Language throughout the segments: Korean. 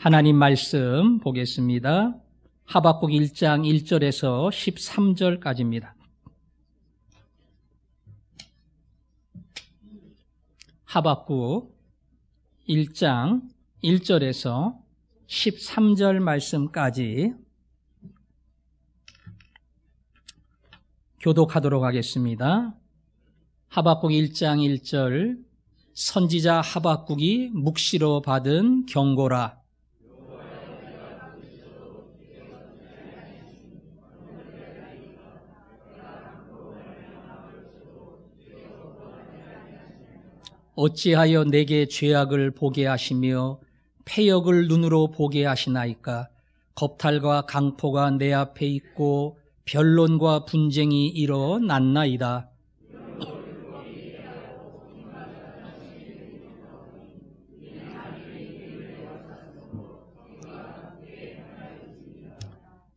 하나님 말씀 보겠습니다. 하박국 1장 1절에서 13절까지입니다. 하박국 1장 1절에서 13절 말씀까지 교독하도록 하겠습니다. 하박국 1장 1절 선지자 하박국이 묵시로 받은 경고라. 어찌하여 내게 죄악을 보게 하시며 패역을 눈으로 보게 하시나이까? 겁탈과 강포가 내 앞에 있고 변론과 분쟁이 일어났나이다.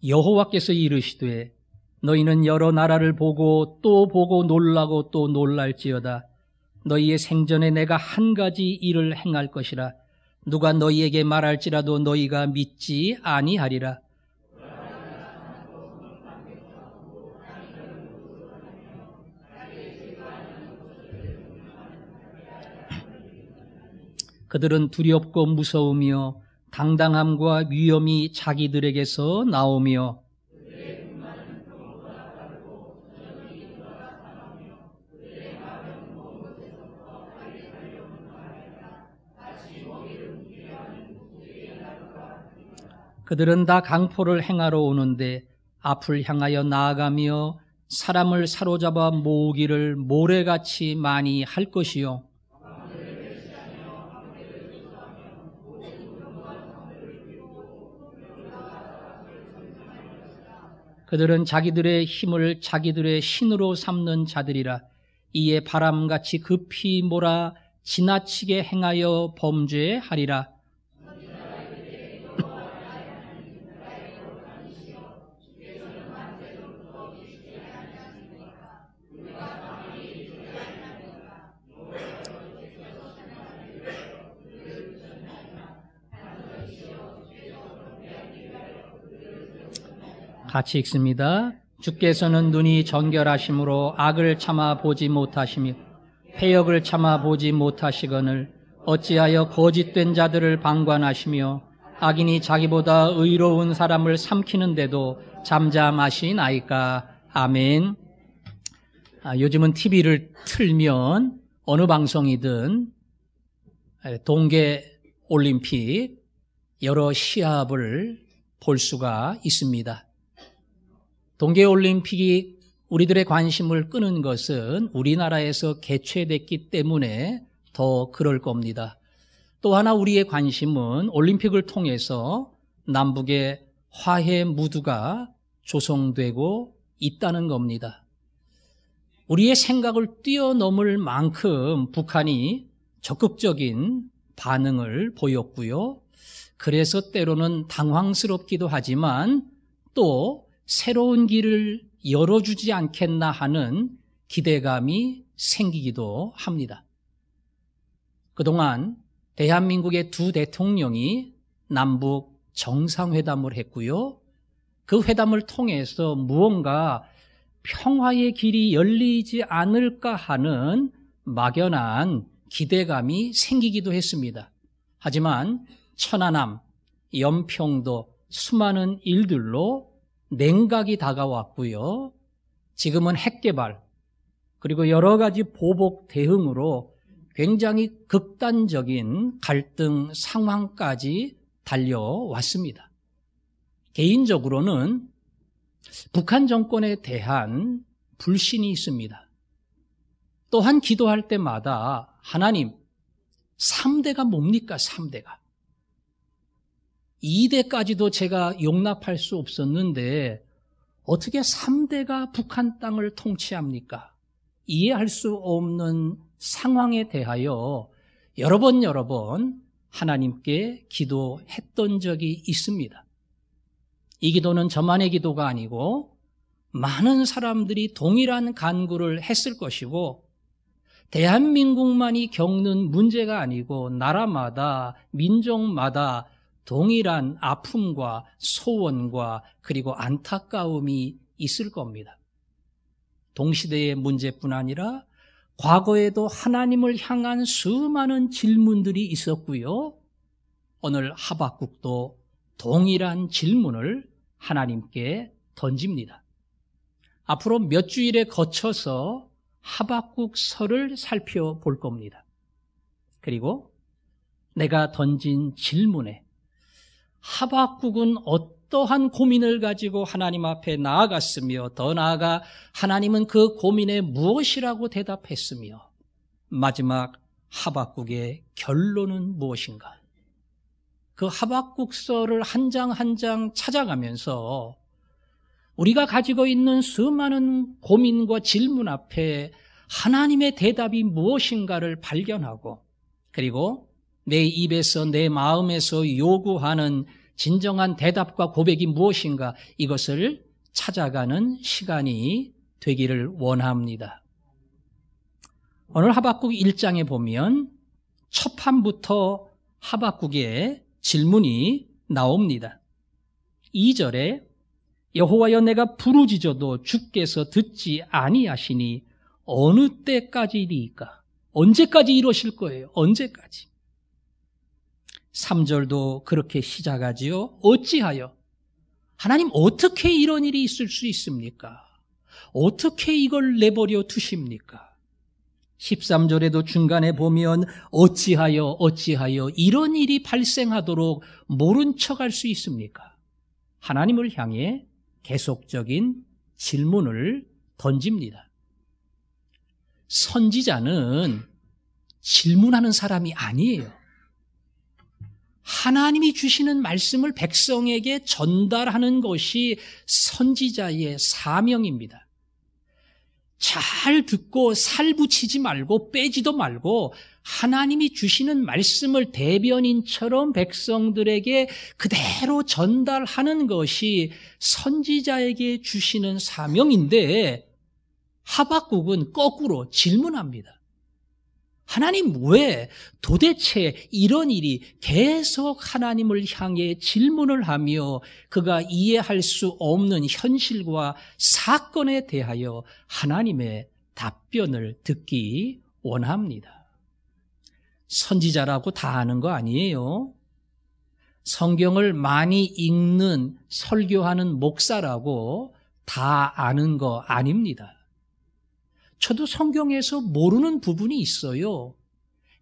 여호와께서 이르시되 너희는 여러 나라를 보고 또 보고 놀라고 또 놀랄지어다. 너희의 생전에 내가 한 가지 일을 행할 것이라. 누가 너희에게 말할지라도 너희가 믿지 아니하리라. 그들은 두렵고 무서우며 당당함과 위엄이 자기들에게서 나오며 그들은 다 강포를 행하러 오는데 앞을 향하여 나아가며 사람을 사로잡아 모으기를 모래같이 많이 할 것이요. 그들은 자기들의 힘을 자기들의 신으로 삼는 자들이라. 이에 바람같이 급히 몰아 지나치게 행하여 범죄하리라. 같이 읽습니다. 주께서는 눈이 정결하심으로 악을 참아 보지 못하시며 패역을 참아 보지 못하시거늘 어찌하여 거짓된 자들을 방관하시며 악인이 자기보다 의로운 사람을 삼키는데도 잠잠하시나이까. 아멘. 요즘은 TV를 틀면 어느 방송이든 동계올림픽 여러 시합을 볼 수가 있습니다. 동계올림픽이 우리들의 관심을 끄는 것은 우리나라에서 개최됐기 때문에 더 그럴 겁니다. 또 하나 우리의 관심은 올림픽을 통해서 남북의 화해 무드가 조성되고 있다는 겁니다. 우리의 생각을 뛰어넘을 만큼 북한이 적극적인 반응을 보였고요. 그래서 때로는 당황스럽기도 하지만 또 새로운 길을 열어주지 않겠나 하는 기대감이 생기기도 합니다. 그동안 대한민국의 두 대통령이 남북 정상회담을 했고요. 그 회담을 통해서 무언가 평화의 길이 열리지 않을까 하는 막연한 기대감이 생기기도 했습니다. 하지만 천안함, 연평도 수많은 일들로 냉각이 다가왔고요. 지금은 핵개발 그리고 여러 가지 보복 대응으로 굉장히 극단적인 갈등 상황까지 달려왔습니다. 개인적으로는 북한 정권에 대한 불신이 있습니다. 또한 기도할 때마다 하나님, 3대가 뭡니까? 3대가. 2대까지도 제가 용납할 수 없었는데 어떻게 3대가 북한 땅을 통치합니까? 이해할 수 없는 상황에 대하여 여러 번 하나님께 기도했던 적이 있습니다. 이 기도는 저만의 기도가 아니고 많은 사람들이 동일한 간구를 했을 것이고 대한민국만이 겪는 문제가 아니고 나라마다 민족마다 동일한 아픔과 소원과 그리고 안타까움이 있을 겁니다. 동시대의 문제뿐 아니라 과거에도 하나님을 향한 수많은 질문들이 있었고요. 오늘 하박국도 동일한 질문을 하나님께 던집니다. 앞으로 몇 주일에 거쳐서 하박국서를 살펴볼 겁니다. 그리고 내가 던진 질문에 하박국은 어떠한 고민을 가지고 하나님 앞에 나아갔으며 더 나아가 하나님은 그 고민에 무엇이라고 대답했으며 마지막 하박국의 결론은 무엇인가? 그 하박국서를 한 장 한 장 찾아가면서 우리가 가지고 있는 수많은 고민과 질문 앞에 하나님의 대답이 무엇인가를 발견하고 그리고 내 입에서 내 마음에서 요구하는 진정한 대답과 고백이 무엇인가 이것을 찾아가는 시간이 되기를 원합니다. 오늘 하박국 1장에 보면 첫 판부터 하박국의 질문이 나옵니다. 2절에 여호와여 내가 부르짖어도 주께서 듣지 아니하시니 어느 때까지리이까? 언제까지 이러실 거예요? 언제까지? 3절도 그렇게 시작하지요. 어찌하여? 하나님 어떻게 이런 일이 있을 수 있습니까? 어떻게 이걸 내버려 두십니까? 13절에도 중간에 보면 어찌하여 이런 일이 발생하도록 모른 척할 수 있습니까? 하나님을 향해 계속적인 질문을 던집니다. 선지자는 질문하는 사람이 아니에요. 하나님이 주시는 말씀을 백성에게 전달하는 것이 선지자의 사명입니다. 잘 듣고 살붙이지 말고 빼지도 말고 하나님이 주시는 말씀을 대변인처럼 백성들에게 그대로 전달하는 것이 선지자에게 주시는 사명인데 하박국은 거꾸로 질문합니다. 하나님 왜 도대체 이런 일이 계속 하나님을 향해 질문을 하며 그가 이해할 수 없는 현실과 사건에 대하여 하나님의 답변을 듣기 원합니다. 선지자라고 다 아는 거 아니에요. 성경을 많이 읽는 설교하는 목사라고 다 아는 거 아닙니다. 저도 성경에서 모르는 부분이 있어요.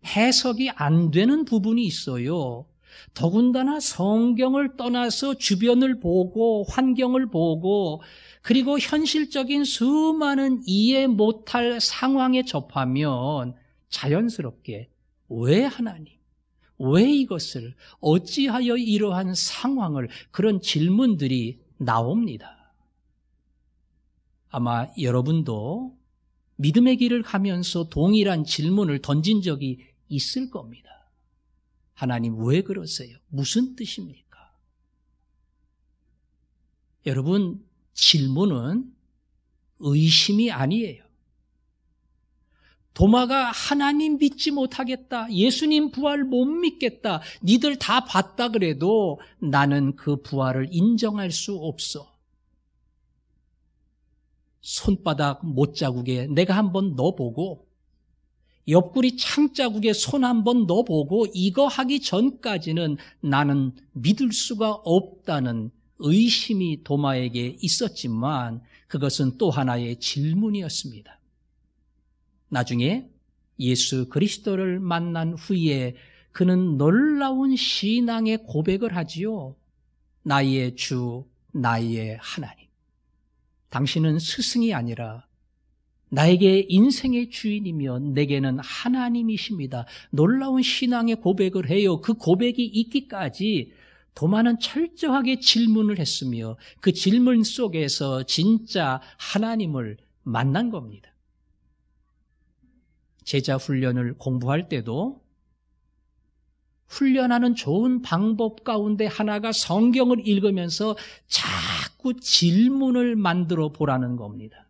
해석이 안 되는 부분이 있어요. 더군다나 성경을 떠나서 주변을 보고 환경을 보고 그리고 현실적인 수많은 이해 못할 상황에 접하면 자연스럽게 왜 하나님, 왜 이것을, 어찌하여 이러한 상황을 그런 질문들이 나옵니다. 아마 여러분도 믿음의 길을 가면서 동일한 질문을 던진 적이 있을 겁니다. 하나님 왜 그러세요? 무슨 뜻입니까? 여러분, 질문은 의심이 아니에요. 도마가 하나님 믿지 못하겠다, 예수님 부활 못 믿겠다, 니들 다 봤다 그래도 나는 그 부활을 인정할 수 없어. 손바닥 못자국에 내가 한번 넣어보고 옆구리 창자국에 손 한번 넣어보고 이거 하기 전까지는 나는 믿을 수가 없다는 의심이 도마에게 있었지만 그것은 또 하나의 질문이었습니다. 나중에 예수 그리스도를 만난 후에 그는 놀라운 신앙의 고백을 하지요. 나의 주, 나의 하나님. 당신은 스승이 아니라 나에게 인생의 주인이며 내게는 하나님이십니다. 놀라운 신앙의 고백을 해요. 그 고백이 있기까지 도마는 철저하게 질문을 했으며 그 질문 속에서 진짜 하나님을 만난 겁니다. 제자 훈련을 공부할 때도 훈련하는 좋은 방법 가운데 하나가 성경을 읽으면서 자꾸 질문을 만들어 보라는 겁니다.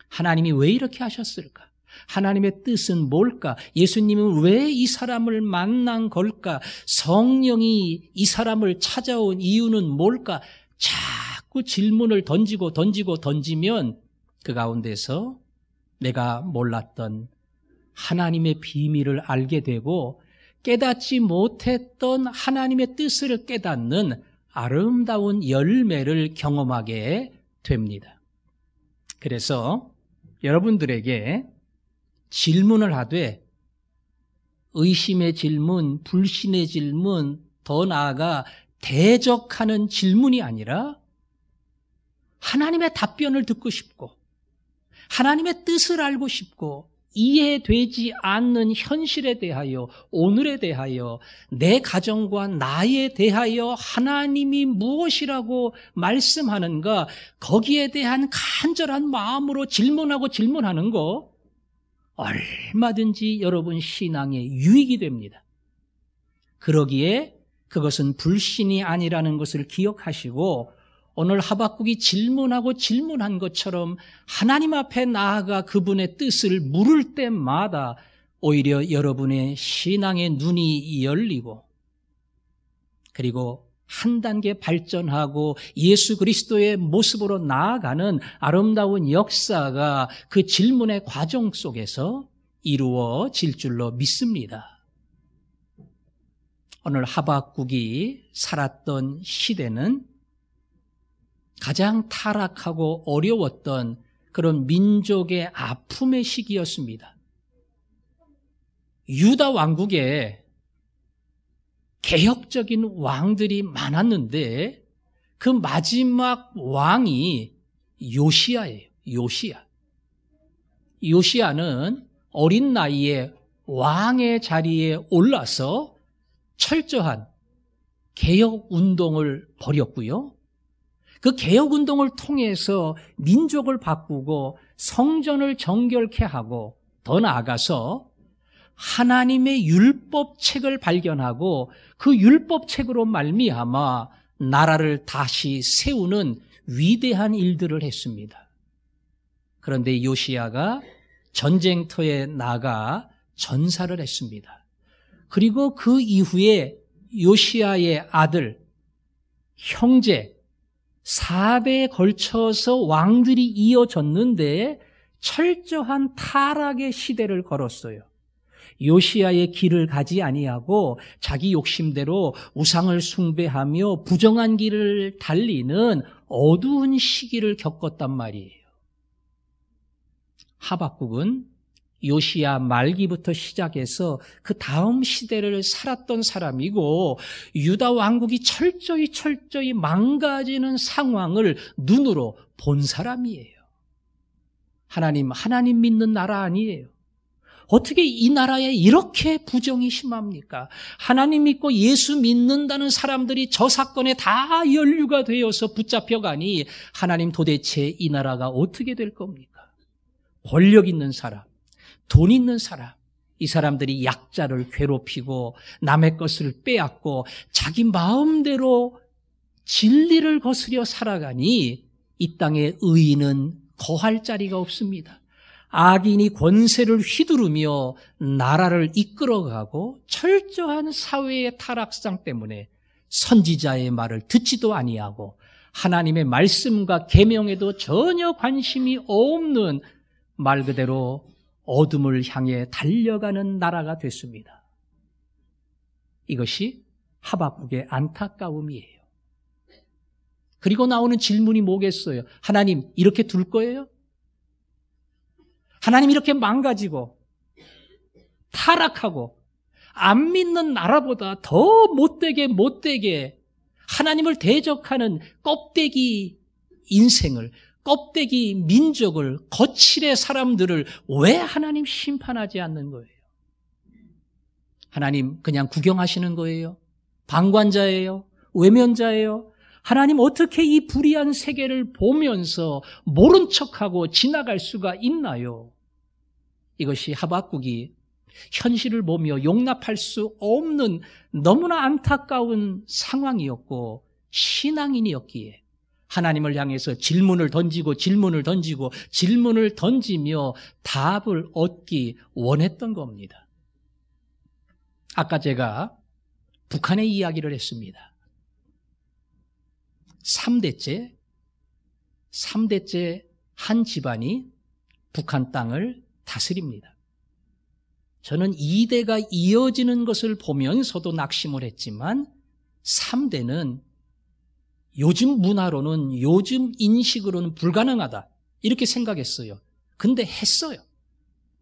하나님이 왜 이렇게 하셨을까? 하나님의 뜻은 뭘까? 예수님은 왜 이 사람을 만난 걸까? 성령이 이 사람을 찾아온 이유는 뭘까? 자꾸 질문을 던지면 그 가운데서 내가 몰랐던 하나님의 비밀을 알게 되고 깨닫지 못했던 하나님의 뜻을 깨닫는 아름다운 열매를 경험하게 됩니다. 그래서 여러분들에게 질문을 하되 의심의 질문, 불신의 질문, 더 나아가 대적하는 질문이 아니라 하나님의 답변을 듣고 싶고 하나님의 뜻을 알고 싶고 이해되지 않는 현실에 대하여, 오늘에 대하여, 내 가정과 나에 대하여 하나님이 무엇이라고 말씀하는가, 거기에 대한 간절한 마음으로 질문하는 거 얼마든지 여러분 신앙에 유익이 됩니다. 그러기에 그것은 불신이 아니라는 것을 기억하시고 오늘 하박국이 질문한 것처럼 하나님 앞에 나아가 그분의 뜻을 물을 때마다 오히려 여러분의 신앙의 눈이 열리고 그리고 한 단계 발전하고 예수 그리스도의 모습으로 나아가는 아름다운 역사가 그 질문의 과정 속에서 이루어질 줄로 믿습니다. 오늘 하박국이 살았던 시대는 가장 타락하고 어려웠던 그런 민족의 아픔의 시기였습니다. 유다 왕국에 개혁적인 왕들이 많았는데 그 마지막 왕이 요시야예요. 요시야는 어린 나이에 왕의 자리에 올라서 철저한 개혁운동을 벌였고요. 그 개혁운동을 통해서 민족을 바꾸고 성전을 정결케 하고 더 나아가서 하나님의 율법책을 발견하고 그 율법책으로 말미암아 나라를 다시 세우는 위대한 일들을 했습니다. 그런데 요시야가 전쟁터에 나가 전사를 했습니다. 그리고 그 이후에 요시야의 아들, 형제 4대에 걸쳐서 왕들이 이어졌는데 철저한 타락의 시대를 걸었어요. 요시야의 길을 가지 아니하고 자기 욕심대로 우상을 숭배하며 부정한 길을 달리는 어두운 시기를 겪었단 말이에요. 하박국은 요시야 말기부터 시작해서 그 다음 시대를 살았던 사람이고 유다 왕국이 철저히 망가지는 상황을 눈으로 본 사람이에요. 하나님 믿는 나라 아니에요. 어떻게 이 나라에 이렇게 부정이 심합니까? 하나님 믿고 예수 믿는다는 사람들이 저 사건에 다 연루가 되어서 붙잡혀가니 하나님 도대체 이 나라가 어떻게 될 겁니까? 권력 있는 사람, 돈 있는 사람, 이 사람들이 약자를 괴롭히고 남의 것을 빼앗고 자기 마음대로 진리를 거스려 살아가니 이 땅에 의인은 거할 자리가 없습니다. 악인이 권세를 휘두르며 나라를 이끌어가고 철저한 사회의 타락상 때문에 선지자의 말을 듣지도 아니하고 하나님의 말씀과 계명에도 전혀 관심이 없는 말 그대로 어둠을 향해 달려가는 나라가 됐습니다. 이것이 하박국의 안타까움이에요. 그리고 나오는 질문이 뭐겠어요? 하나님 이렇게 둘 거예요? 하나님 이렇게 망가지고 타락하고 안 믿는 나라보다 더 못되게 하나님을 대적하는 껍데기 인생을, 껍데기 민족을, 거칠의 사람들을 왜 하나님 심판하지 않는 거예요? 하나님 그냥 구경하시는 거예요? 방관자예요? 외면자예요? 하나님 어떻게 이 불의한 세계를 보면서 모른 척하고 지나갈 수가 있나요? 이것이 하박국이 현실을 보며 용납할 수 없는 너무나 안타까운 상황이었고 신앙인이었기에 하나님을 향해서 질문을 던지고 질문을 던지며 답을 얻기 원했던 겁니다. 아까 제가 북한의 이야기를 했습니다. 3대째 한 집안이 북한 땅을 다스립니다. 저는 2대가 이어지는 것을 보면서도 낙심을 했지만 3대는 요즘 문화로는, 요즘 인식으로는 불가능하다 이렇게 생각했어요. 근데 했어요.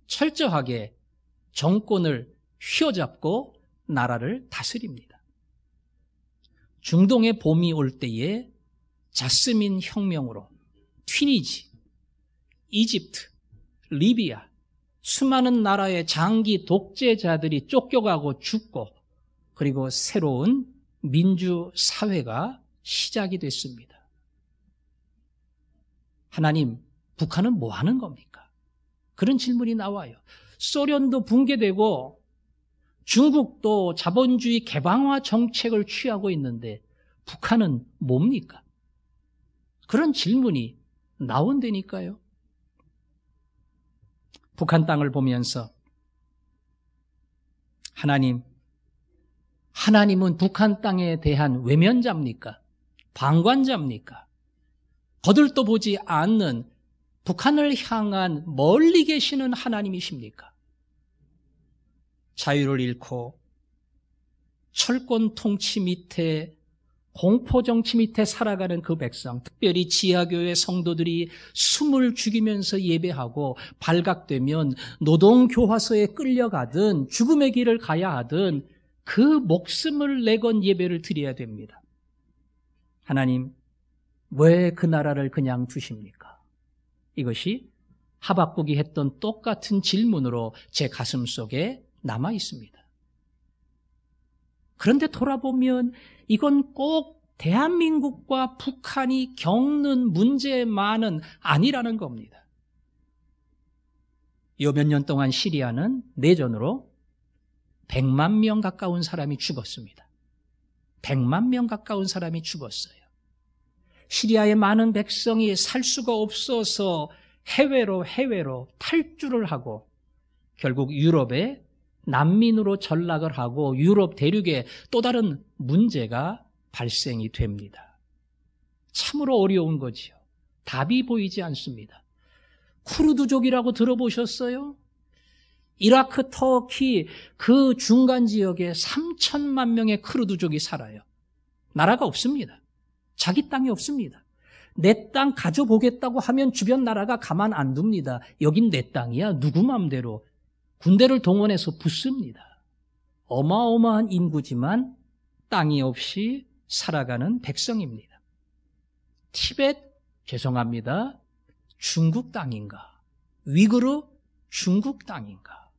철저하게 정권을 휘어잡고 나라를 다스립니다. 중동의 봄이 올 때에 자스민 혁명으로 튀니지, 이집트, 리비아 수많은 나라의 장기 독재자들이 쫓겨가고 죽고 그리고 새로운 민주사회가 시작이 됐습니다. 하나님, 북한은 뭐 하는 겁니까? 그런 질문이 나와요. 소련도 붕괴되고 중국도 자본주의 개방화 정책을 취하고 있는데 북한은 뭡니까? 그런 질문이 나온다니까요. 북한 땅을 보면서 하나님은 북한 땅에 대한 외면자입니까? 방관자입니까? 거들떠 보지 않는 북한을 향한 멀리 계시는 하나님이십니까? 자유를 잃고 철권 통치 밑에 공포정치 밑에 살아가는 그 백성, 특별히 지하교회 성도들이 숨을 죽이면서 예배하고 발각되면 노동교화소에 끌려가든 죽음의 길을 가야 하든 그 목숨을 내건 예배를 드려야 됩니다. 하나님, 왜 그 나라를 그냥 두십니까? 이것이 하박국이 했던 똑같은 질문으로 제 가슴 속에 남아 있습니다. 그런데 돌아보면 이건 꼭 대한민국과 북한이 겪는 문제만은 아니라는 겁니다. 요 몇 년 동안 시리아는 내전으로 100만 명 가까운 사람이 죽었습니다. 100만 명 가까운 사람이 죽었어요. 시리아의 많은 백성이 살 수가 없어서 해외로 탈주를 하고 결국 유럽에 난민으로 전락을 하고 유럽 대륙에 또 다른 문제가 발생이 됩니다. 참으로 어려운 거지요. 답이 보이지 않습니다. 쿠르드족이라고 들어보셨어요? 이라크, 터키 그 중간 지역에 3천만 명의 쿠르드족이 살아요. 나라가 없습니다. 자기 땅이 없습니다. 내 땅 가져보겠다고 하면 주변 나라가 가만 안 둡니다. 여긴 내 땅이야. 누구 맘대로. 군대를 동원해서 붙습니다. 어마어마한 인구지만 땅이 없이 살아가는 백성입니다. 티벳, 죄송합니다. 중국 땅인가? 위구르, 중국 땅인가?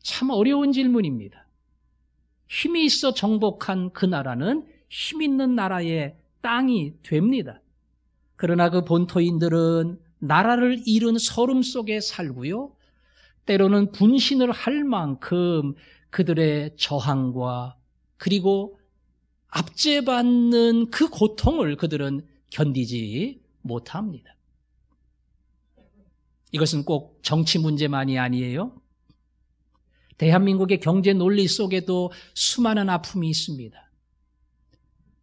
참 어려운 질문입니다. 힘이 있어 정복한 그 나라는 힘 있는 나라의 땅이 됩니다. 그러나 그 본토인들은 나라를 잃은 서름 속에 살고요. 때로는 분신을 할 만큼 그들의 저항과 그리고 압제받는 그 고통을 그들은 견디지 못합니다. 이것은 꼭 정치 문제만이 아니에요. 대한민국의 경제 논리 속에도 수많은 아픔이 있습니다.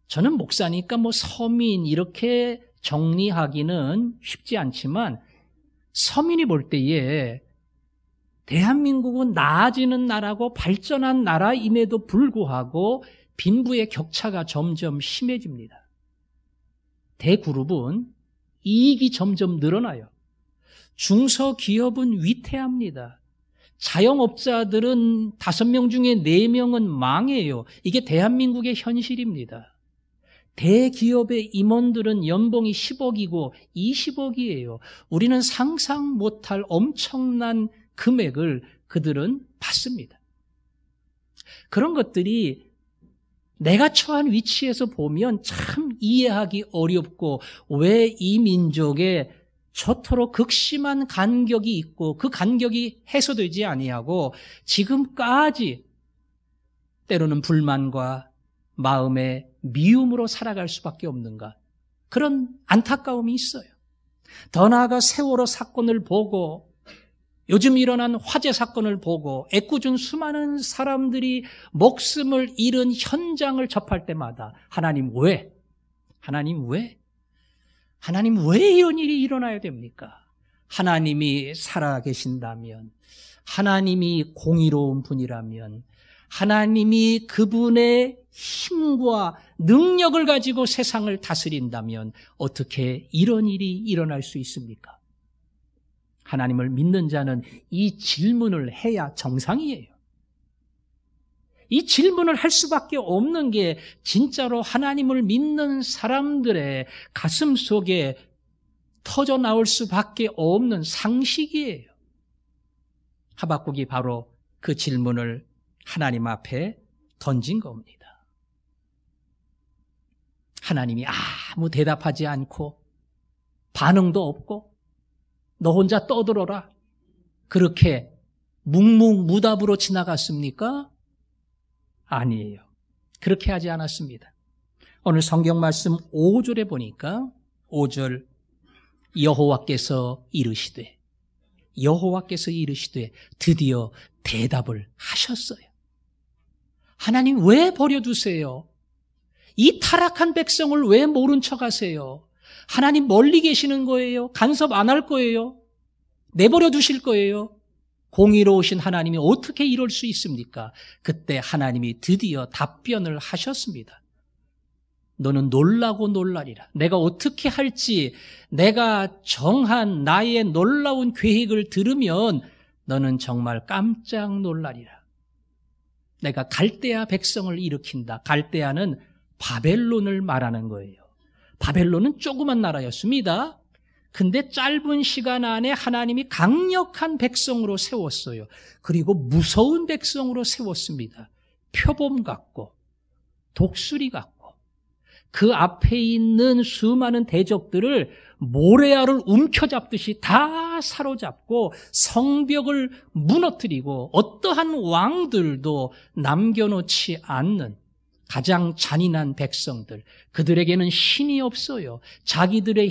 저는 목사니까 서민 이렇게 정리하기는 쉽지 않지만 서민이 볼 때에 대한민국은 나아지는 나라고 발전한 나라임에도 불구하고 빈부의 격차가 점점 심해집니다. 대그룹은 이익이 점점 늘어나요. 중소기업은 위태합니다. 자영업자들은 5명 중에 4명은 망해요. 이게 대한민국의 현실입니다. 대기업의 임원들은 연봉이 10억이고 20억이에요. 우리는 상상 못할 엄청난 금액을 그들은 받습니다. 그런 것들이 내가 처한 위치에서 보면 참 이해하기 어렵고 왜 이 민족에 저토록 극심한 간격이 있고 그 간격이 해소되지 아니하고 지금까지 때로는 불만과 마음의 미움으로 살아갈 수밖에 없는가? 그런 안타까움이 있어요. 더 나아가 세월호 사건을 보고 요즘 일어난 화재 사건을 보고 애꿎은 수많은 사람들이 목숨을 잃은 현장을 접할 때마다 하나님 왜? 하나님 왜? 하나님 왜 이런 일이 일어나야 됩니까? 하나님이 살아계신다면, 하나님이 공의로운 분이라면, 하나님이 그분의 힘과 능력을 가지고 세상을 다스린다면 어떻게 이런 일이 일어날 수 있습니까? 하나님을 믿는 자는 이 질문을 해야 정상이에요. 이 질문을 할 수밖에 없는 게 진짜로 하나님을 믿는 사람들의 가슴 속에 터져 나올 수밖에 없는 상식이에요. 하박국이 바로 그 질문을 하나님 앞에 던진 겁니다. 하나님이 아무 대답하지 않고 반응도 없고 너 혼자 떠들어라. 그렇게 묵묵무답으로 지나갔습니까? 아니에요. 그렇게 하지 않았습니다. 오늘 성경 말씀 5절에 보니까 5절 여호와께서 이르시되 드디어 대답을 하셨어요. 하나님 왜 버려두세요? 이 타락한 백성을 왜 모른 척 하세요? 하나님 멀리 계시는 거예요? 간섭 안 할 거예요? 내버려 두실 거예요? 공의로우신 하나님이 어떻게 이럴 수 있습니까? 그때 하나님이 드디어 답변을 하셨습니다. 너는 놀라고 놀라리라. 내가 어떻게 할지 내가 정한 나의 놀라운 계획을 들으면 너는 정말 깜짝 놀라리라. 내가 갈대아 백성을 일으킨다. 갈대아는 바벨론을 말하는 거예요. 바벨론은 조그만 나라였습니다. 근데 짧은 시간 안에 하나님이 강력한 백성으로 세웠어요. 그리고 무서운 백성으로 세웠습니다. 표범 같고 독수리 같고 그 앞에 있는 수많은 대적들을 모래알을 움켜잡듯이 다 사로잡고 성벽을 무너뜨리고 어떠한 왕들도 남겨놓지 않는 가장 잔인한 백성들, 그들에게는 신이 없어요. 자기들의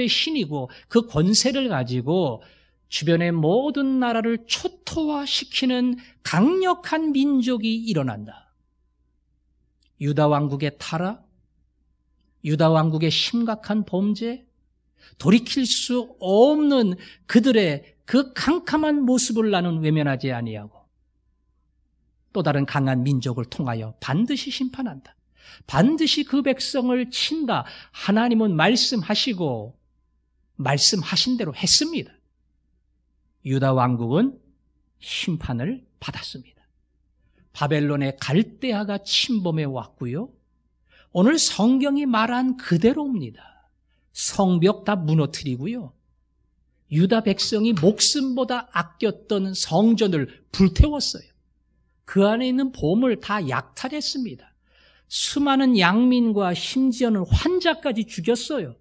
신이고 그 권세를 가지고 주변의 모든 나라를 초토화시키는 강력한 민족이 일어난다. 유다 왕국의 타락, 유다 왕국의 심각한 범죄, 돌이킬 수 없는 그들의 그 캄캄한 모습을 나는 외면하지 아니하고 또 다른 강한 민족을 통하여 반드시 심판한다. 반드시 그 백성을 친다. 하나님은 말씀하시고 말씀하신 대로 했습니다. 유다 왕국은 심판을 받았습니다. 바벨론의 갈대아가 침범해 왔고요. 오늘 성경이 말한 그대로입니다. 성벽 다 무너뜨리고요. 유다 백성이 목숨보다 아꼈던 성전을 불태웠어요. 그 안에 있는 보물 다 약탈했습니다. 수많은 양민과 심지어는 환자까지 죽였어요.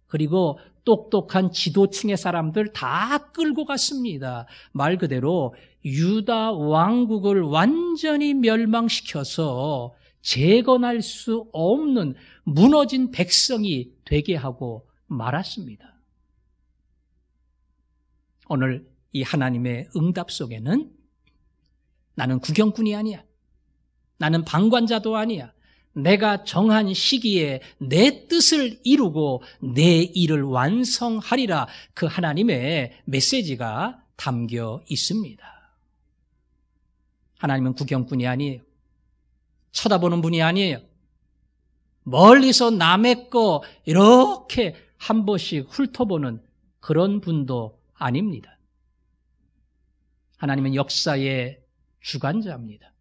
그리고 똑똑한 지도층의 사람들 다 끌고 갔습니다. 말 그대로 유다 왕국을 완전히 멸망시켜서 재건할 수 없는 무너진 백성이 되게 하고 말았습니다. 오늘 이 하나님의 응답 속에는 나는 구경꾼이 아니야. 나는 방관자도 아니야. 내가 정한 시기에 내 뜻을 이루고 내 일을 완성하리라. 그 하나님의 메시지가 담겨 있습니다. 하나님은 구경꾼이 아니에요. 쳐다보는 분이 아니에요. 멀리서 남의 거 이렇게 한 번씩 훑어보는 그런 분도 아닙니다. 하나님은 역사의 주관자입니다.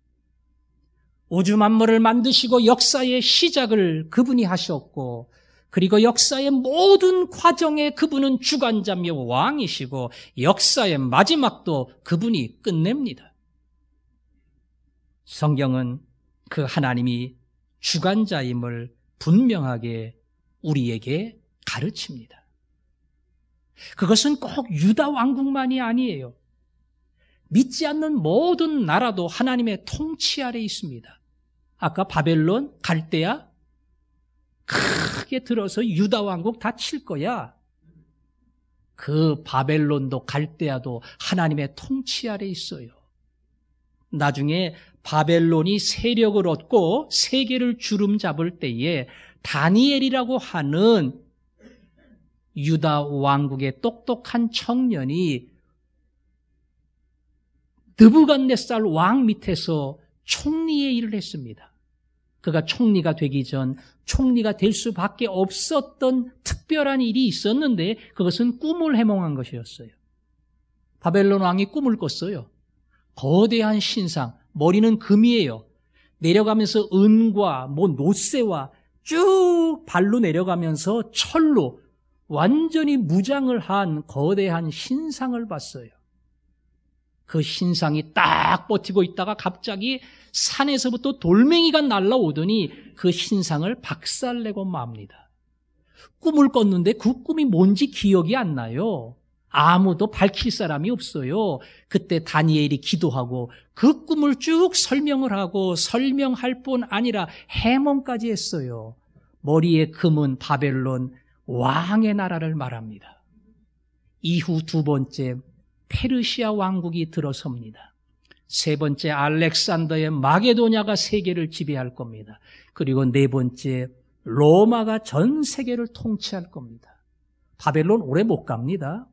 우주 만물을 만드시고 역사의 시작을 그분이 하셨고 그리고 역사의 모든 과정에 그분은 주관자며 왕이시고 역사의 마지막도 그분이 끝냅니다. 성경은 그 하나님이 주관자임을 분명하게 우리에게 가르칩니다. 그것은 꼭 유다 왕국만이 아니에요. 믿지 않는 모든 나라도 하나님의 통치 아래 있습니다. 아까 바벨론, 갈대아, 크게 들어서 유다 왕국 다 칠 거야. 그 바벨론도 갈대아도 하나님의 통치 아래 있어요. 나중에 바벨론이 세력을 얻고 세계를 주름잡을 때에 다니엘이라고 하는 유다 왕국의 똑똑한 청년이 느부갓네살 왕 밑에서 총리의 일을 했습니다. 그가 총리가 되기 전 총리가 될 수밖에 없었던 특별한 일이 있었는데 그것은 꿈을 해몽한 것이었어요. 바벨론 왕이 꿈을 꿨어요. 거대한 신상, 머리는 금이에요. 내려가면서 은과 노쇠와 쭉 발로 내려가면서 철로 완전히 무장을 한 거대한 신상을 봤어요. 그 신상이 딱 버티고 있다가 갑자기 산에서부터 돌멩이가 날라오더니 그 신상을 박살내고 맙니다. 꿈을 꿨는데 그 꿈이 뭔지 기억이 안 나요. 아무도 밝힐 사람이 없어요. 그때 다니엘이 기도하고 그 꿈을 쭉 설명을 하고 설명할 뿐 아니라 해몽까지 했어요. 머리에 금은 바벨론 왕의 나라를 말합니다. 이후 두 번째 페르시아 왕국이 들어섭니다. 세 번째 알렉산더의 마게도냐가 세계를 지배할 겁니다. 그리고 네 번째 로마가 전 세계를 통치할 겁니다. 바벨론 오래 못 갑니다.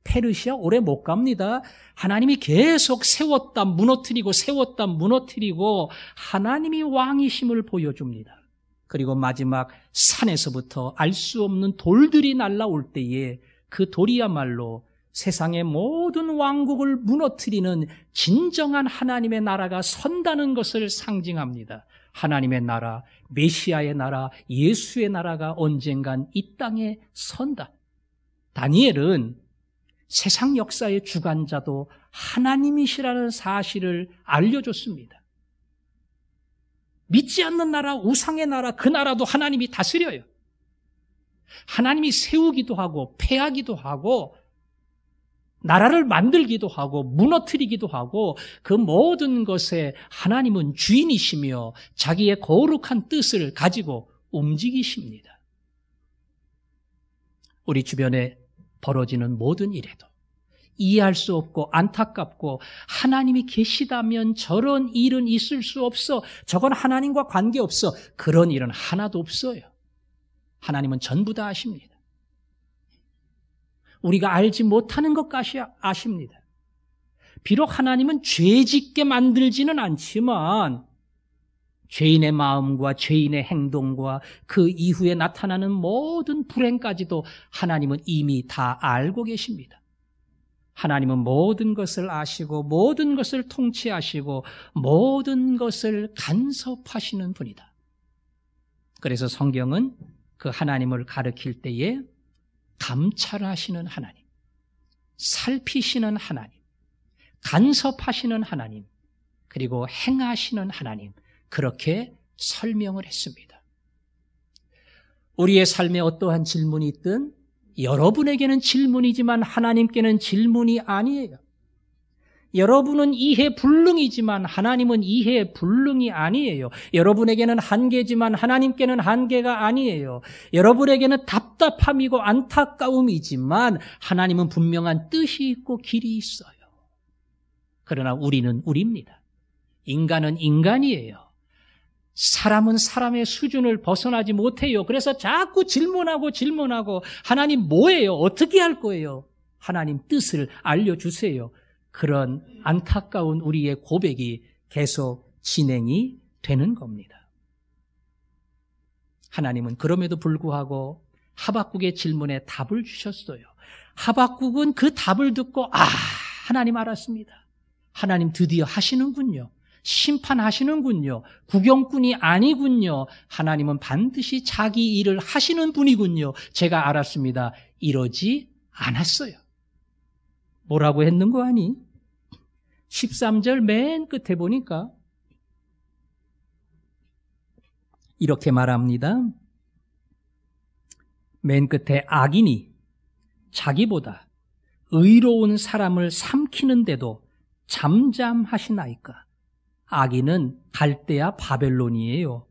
페르시아 오래 못 갑니다. 하나님이 계속 세웠다 무너뜨리고 세웠다 무너뜨리고 하나님이 왕이심을 보여줍니다. 그리고 마지막 산에서부터 알 수 없는 돌들이 날아올 때에 그 돌이야말로 세상의 모든 왕국을 무너뜨리는 진정한 하나님의 나라가 선다는 것을 상징합니다. 하나님의 나라, 메시아의 나라, 예수의 나라가 언젠간 이 땅에 선다. 다니엘은 세상 역사의 주관자도 하나님이시라는 사실을 알려줬습니다. 믿지 않는 나라, 우상의 나라, 그 나라도 하나님이 다스려요. 하나님이 세우기도 하고 패하기도 하고 나라를 만들기도 하고 무너뜨리기도 하고 그 모든 것에 하나님은 주인이시며 자기의 거룩한 뜻을 가지고 움직이십니다. 우리 주변에 벌어지는 모든 일에도 이해할 수 없고 안타깝고 하나님이 계시다면 저런 일은 있을 수 없어. 저건 하나님과 관계없어. 그런 일은 하나도 없어요. 하나님은 전부 다 아십니다. 우리가 알지 못하는 것까지 아십니다. 비록 하나님은 죄짓게 만들지는 않지만 죄인의 마음과 죄인의 행동과 그 이후에 나타나는 모든 불행까지도 하나님은 이미 다 알고 계십니다. 하나님은 모든 것을 아시고 모든 것을 통치하시고 모든 것을 간섭하시는 분이다. 그래서 성경은 그 하나님을 가리킬 때에 감찰하시는 하나님, 살피시는 하나님, 간섭하시는 하나님, 그리고 행하시는 하나님, 그렇게 설명을 했습니다. 우리의 삶에 어떠한 질문이 있든 여러분에게는 질문이지만 하나님께는 질문이 아니에요. 여러분은 이해 불능이지만 하나님은 이해 불능이 아니에요. 여러분에게는 한계지만 하나님께는 한계가 아니에요. 여러분에게는 답답함이고 안타까움이지만 하나님은 분명한 뜻이 있고 길이 있어요. 그러나 우리는 우리입니다. 인간은 인간이에요. 사람은 사람의 수준을 벗어나지 못해요. 그래서 자꾸 질문하고 하나님 뭐예요? 어떻게 할 거예요? 하나님 뜻을 알려주세요. 그런 안타까운 우리의 고백이 계속 진행이 되는 겁니다. 하나님은 그럼에도 불구하고 하박국의 질문에 답을 주셨어요. 하박국은 그 답을 듣고 하나님 알았습니다. 하나님 드디어 하시는군요. 심판하시는군요. 구경꾼이 아니군요. 하나님은 반드시 자기 일을 하시는 분이군요. 제가 알았습니다. 이러지 않았어요. 뭐라고 했는 거 아니? 13절 맨 끝에 보니까 이렇게 말합니다. 맨 끝에 악인이 자기보다 의로운 사람을 삼키는데도 잠잠하시나이까. 악인은 갈대아 바벨론이에요.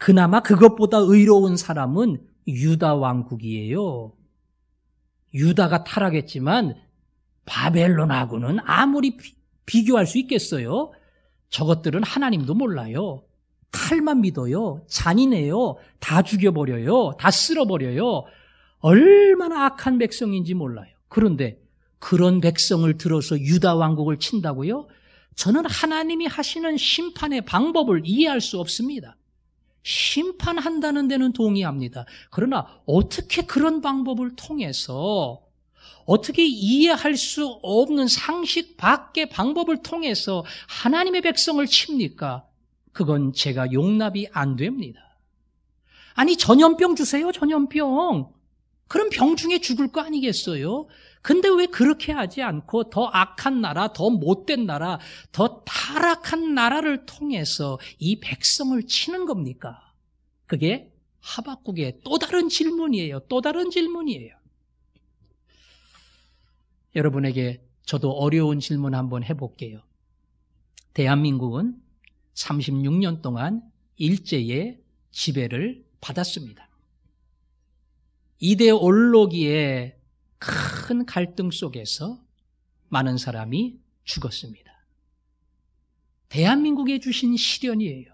그나마 그것보다 의로운 사람은 유다 왕국이에요. 유다가 타락했지만 바벨론하고는 아무리 비교할 수 있겠어요? 저것들은 하나님도 몰라요. 칼만 믿어요. 잔인해요. 다 죽여버려요. 다 쓸어버려요. 얼마나 악한 백성인지 몰라요. 그런데 그런 백성을 들어서 유다 왕국을 친다고요? 저는 하나님이 하시는 심판의 방법을 이해할 수 없습니다. 심판한다는 데는 동의합니다. 그러나 어떻게 그런 방법을 통해서, 어떻게 이해할 수 없는 상식 밖의 방법을 통해서 하나님의 백성을 칩니까? 그건 제가 용납이 안 됩니다. 아니, 전염병 주세요, 전염병. 그럼 병 중에 죽을 거 아니겠어요? 근데 왜 그렇게 하지 않고 더 악한 나라, 더 못된 나라, 더 타락한 나라를 통해서 이 백성을 치는 겁니까? 그게 하박국의 또 다른 질문이에요. 또 다른 질문이에요. 여러분에게 저도 어려운 질문 한번 해볼게요. 대한민국은 36년 동안 일제의 지배를 받았습니다. 이데올로기의 큰 갈등 속에서 많은 사람이 죽었습니다. 대한민국에 주신 시련이에요.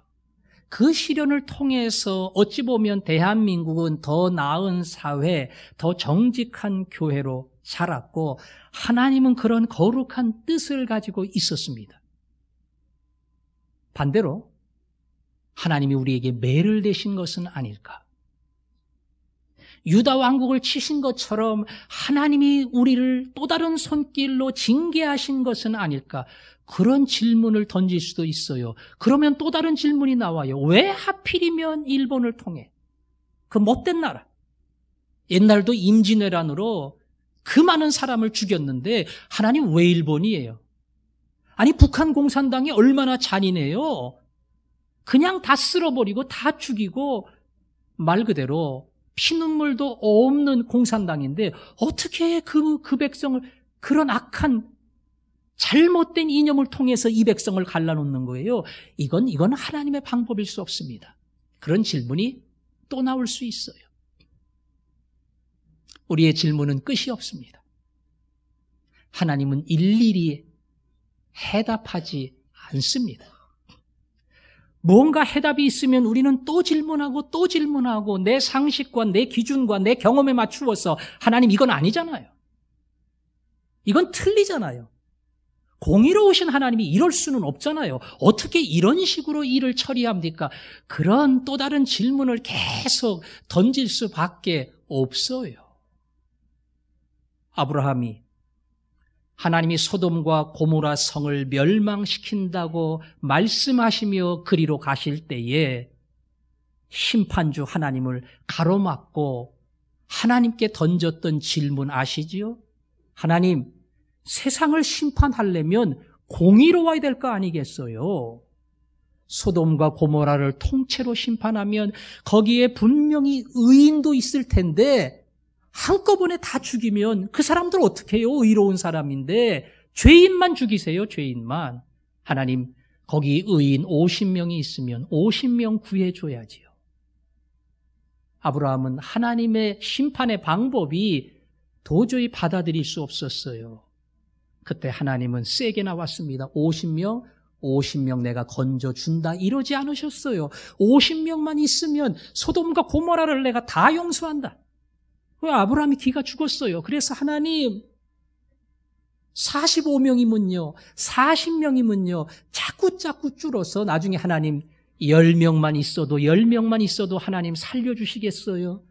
그 시련을 통해서 어찌 보면 대한민국은 더 나은 사회, 더 정직한 교회로 자랐고 하나님은 그런 거룩한 뜻을 가지고 있었습니다. 반대로 하나님이 우리에게 매를 대신 것은 아닐까? 유다 왕국을 치신 것처럼 하나님이 우리를 또 다른 손길로 징계하신 것은 아닐까? 그런 질문을 던질 수도 있어요. 그러면 또 다른 질문이 나와요. 왜 하필이면 일본을 통해? 그 못된 나라. 옛날도 임진왜란으로 그 많은 사람을 죽였는데 하나님 왜 일본이에요? 아니, 북한 공산당이 얼마나 잔인해요. 그냥 다 쓸어버리고 다 죽이고 말 그대로 피눈물도 없는 공산당인데 어떻게 그 백성을 그런 악한 잘못된 이념을 통해서 이 백성을 갈라놓는 거예요? 이건 하나님의 방법일 수 없습니다. 그런 질문이 또 나올 수 있어요. 우리의 질문은 끝이 없습니다. 하나님은 일일이 해답하지 않습니다. 뭔가 해답이 있으면 우리는 또 질문하고 또 질문하고 내 상식과 내 기준과 내 경험에 맞추어서 하나님 이건 아니잖아요. 이건 틀리잖아요. 공의로우신 하나님이 이럴 수는 없잖아요. 어떻게 이런 식으로 일을 처리합니까? 그런 또 다른 질문을 계속 던질 수밖에 없어요. 아브라함이 하나님이 소돔과 고모라 성을 멸망시킨다고 말씀하시며 그리로 가실 때에 심판주 하나님을 가로막고 하나님께 던졌던 질문 아시지요? 하나님, 세상을 심판하려면 공의로워야 될 거 아니겠어요? 소돔과 고모라를 통째로 심판하면 거기에 분명히 의인도 있을 텐데 한꺼번에 다 죽이면 그 사람들 어떻게 해요? 의로운 사람인데 죄인만 죽이세요. 죄인만. 하나님, 거기 의인 50명이 있으면 50명 구해줘야지요. 아브라함은 하나님의 심판의 방법이 도저히 받아들일 수 없었어요. 그때 하나님은 세게 나왔습니다. 50명 내가 건져준다 이러지 않으셨어요. 50명만 있으면 소돔과 고모라를 내가 다 용서한다. 왜? 아브라함이 기가 죽었어요. 그래서 하나님 45명이면요 40명이면요 자꾸 줄어서 나중에 하나님 10명만 있어도 하나님 살려주시겠어요?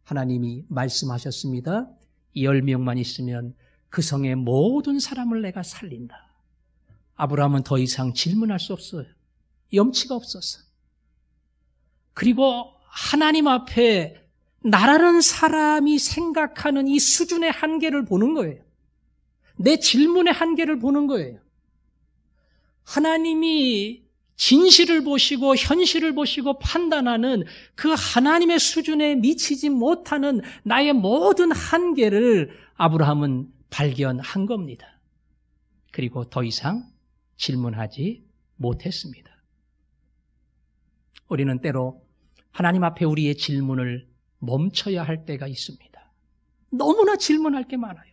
하나님이 말씀하셨습니다. 10명만 있으면 그 성의 모든 사람을 내가 살린다. 아브라함은 더 이상 질문할 수 없어요. 염치가 없었어. 그리고 하나님 앞에 나라는 사람이 생각하는 이 수준의 한계를 보는 거예요. 내 질문의 한계를 보는 거예요. 하나님이 진실을 보시고 현실을 보시고 판단하는 그 하나님의 수준에 미치지 못하는 나의 모든 한계를 아브라함은 발견한 겁니다. 그리고 더 이상 질문하지 못했습니다. 우리는 때로 하나님 앞에 우리의 질문을 멈춰야 할 때가 있습니다. 너무나 질문할 게 많아요.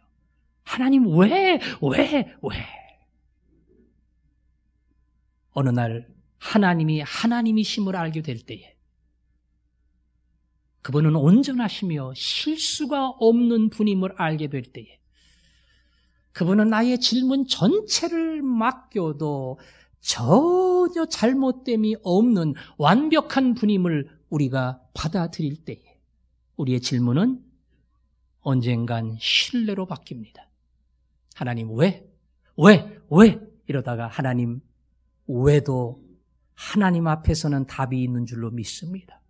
하나님 왜? 어느 날 하나님이 하나님이심을 알게 될 때에 그분은 온전하시며 실수가 없는 분임을 알게 될 때에 그분은 나의 질문 전체를 맡겨도 전혀 잘못됨이 없는 완벽한 분임을 우리가 받아들일 때에 우리의 질문은 언젠간 신뢰로 바뀝니다. 하나님 왜? 이러다가 하나님 왜도 하나님 앞에서는 답이 있는 줄로 믿습니다.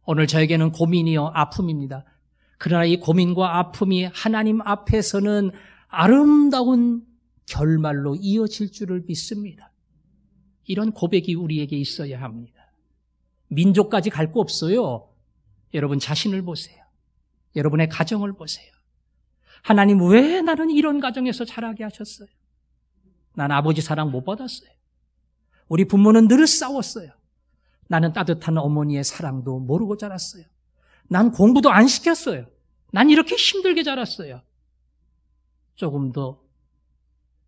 오늘 저에게는 고민이요 아픔입니다. 그러나 이 고민과 아픔이 하나님 앞에서는 아름다운 결말로 이어질 줄을 믿습니다. 이런 고백이 우리에게 있어야 합니다. 민족까지 갈 거 없어요. 여러분 자신을 보세요. 여러분의 가정을 보세요. 하나님 왜 나는 이런 가정에서 자라게 하셨어요? 난 아버지 사랑 못 받았어요. 우리 부모는 늘 싸웠어요. 나는 따뜻한 어머니의 사랑도 모르고 자랐어요. 난 공부도 안 시켰어요. 난 이렇게 힘들게 자랐어요. 조금 더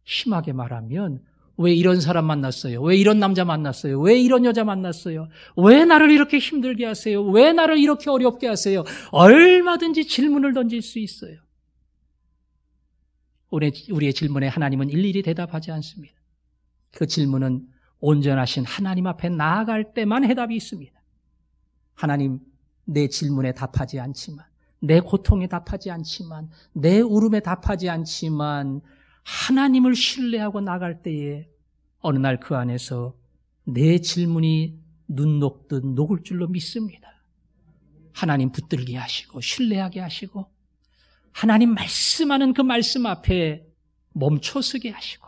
심하게 말하면 왜 이런 사람 만났어요? 왜 이런 남자 만났어요? 왜 이런 여자 만났어요? 왜 나를 이렇게 힘들게 하세요? 왜 나를 이렇게 어렵게 하세요? 얼마든지 질문을 던질 수 있어요. 우리의 질문에 하나님은 일일이 대답하지 않습니다. 그 질문은 온전하신 하나님 앞에 나아갈 때만 해답이 있습니다. 하나님, 내 질문에 답하지 않지만, 내 고통에 답하지 않지만, 내 울음에 답하지 않지만 하나님을 신뢰하고 나갈 때에 어느 날 그 안에서 내 질문이 눈 녹듯 녹을 줄로 믿습니다. 하나님 붙들게 하시고 신뢰하게 하시고 하나님 말씀하는 그 말씀 앞에 멈춰서게 하시고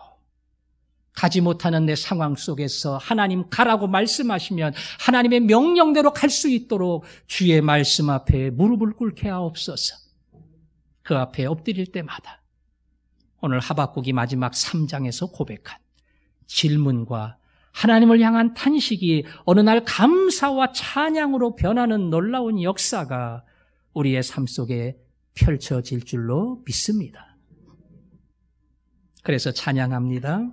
가지 못하는 내 상황 속에서 하나님 가라고 말씀하시면 하나님의 명령대로 갈 수 있도록 주의 말씀 앞에 무릎을 꿇게 하옵소서. 그 앞에 엎드릴 때마다 오늘 하박국이 마지막 3장에서 고백한 질문과 하나님을 향한 탄식이 어느 날 감사와 찬양으로 변하는 놀라운 역사가 우리의 삶 속에 펼쳐질 줄로 믿습니다. 그래서 찬양합니다.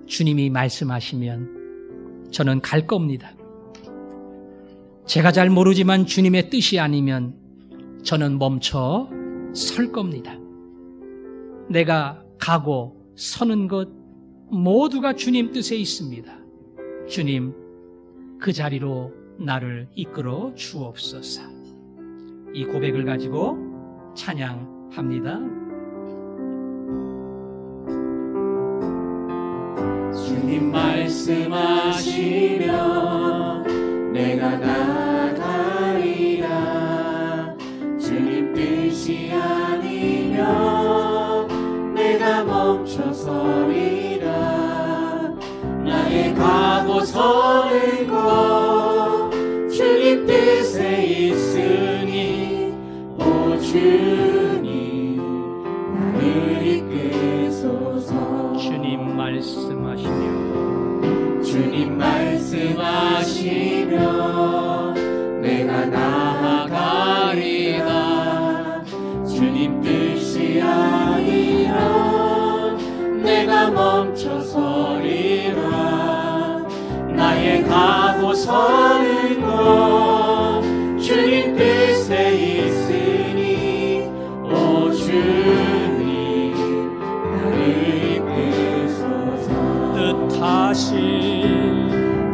주님이 말씀하시면 저는 갈 겁니다. 제가 잘 모르지만 주님의 뜻이 아니면 저는 멈춰 설 겁니다. 내가 가고 서는 것 모두가 주님 뜻에 있습니다. 주님, 그 자리로 나를 이끌어 주옵소서. 이 고백을 가지고 찬양합니다. 주님 말씀하시면 내가 나가리라. 주님 뜻이 아니면 내가 멈춰서리라. 나의 가고 서는 곳 주님 뜻에 있으니 오 주님 나를 이끄소서. 주님 말씀하시면 주님 말씀하시면 내가 나아가리라. 주님 뜻이 아니라 내가 멈춰서리라. 나의 가고 서는 곳 주님 뜻에 있으니 오 주님 나를 이끄소서.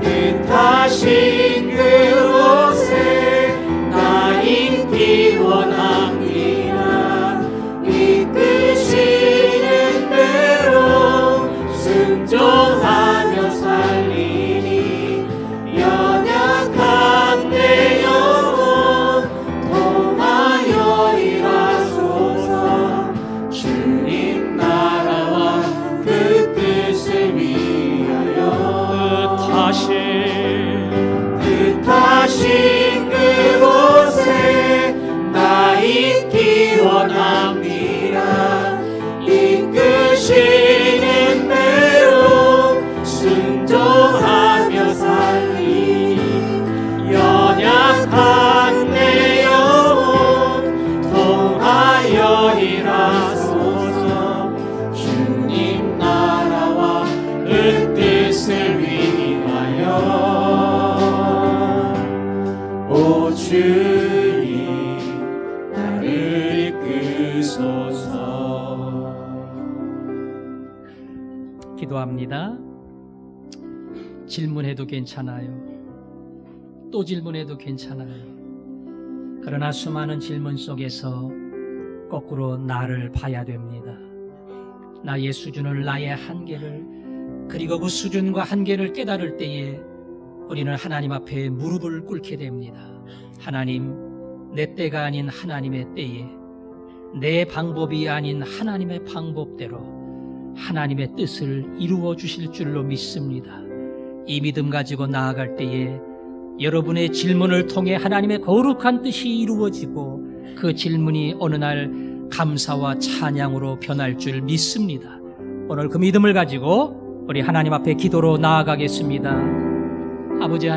뜻하신 그곳에 나 있기 원합니다. 이끄시는 대로 순종하며 살리니 연약한 내 영혼 통하여 일하소서. 주님 나라와 그 뜻을 위하여 뜻하신 그곳에 나 있기 원합니다. 이끄시는 대로 순종하며 살리니 연약 기도합니다. 질문해도 괜찮아요. 또 질문해도 괜찮아요. 그러나 수많은 질문 속에서 거꾸로 나를 봐야 됩니다. 나의 수준을, 나의 한계를, 그리고 그 수준과 한계를 깨달을 때에 우리는 하나님 앞에 무릎을 꿇게 됩니다. 하나님, 내 때가 아닌 하나님의 때에, 내 방법이 아닌 하나님의 방법대로 하나님의 뜻을 이루어 주실 줄로 믿습니다. 이 믿음 가지고 나아갈 때에 여러분의 질문을 통해 하나님의 거룩한 뜻이 이루어지고 그 질문이 어느 날 감사와 찬양으로 변할 줄 믿습니다. 오늘 그 믿음을 가지고 우리 하나님 앞에 기도로 나아가겠습니다. 아버지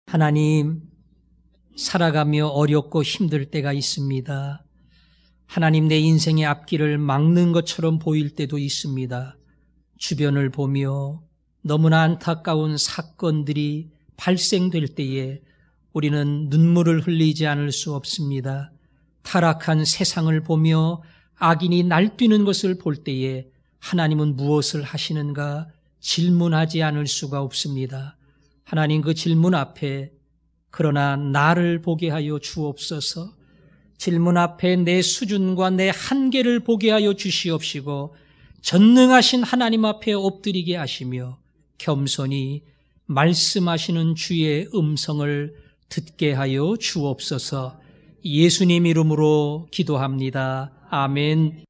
하나님, 살아가며 어렵고 힘들 때가 있습니다. 하나님, 내 인생의 앞길을 막는 것처럼 보일 때도 있습니다. 주변을 보며 너무나 안타까운 사건들이 발생될 때에 우리는 눈물을 흘리지 않을 수 없습니다. 타락한 세상을 보며 악인이 날뛰는 것을 볼 때에 하나님은 무엇을 하시는가 질문하지 않을 수가 없습니다. 하나님, 그 질문 앞에 그러나 나를 보게 하여 주옵소서. 질문 앞에 내 수준과 내 한계를 보게 하여 주시옵시고 전능하신 하나님 앞에 엎드리게 하시며 겸손히 말씀하시는 주의 음성을 듣게 하여 주옵소서. 예수님 이름으로 기도합니다. 아멘.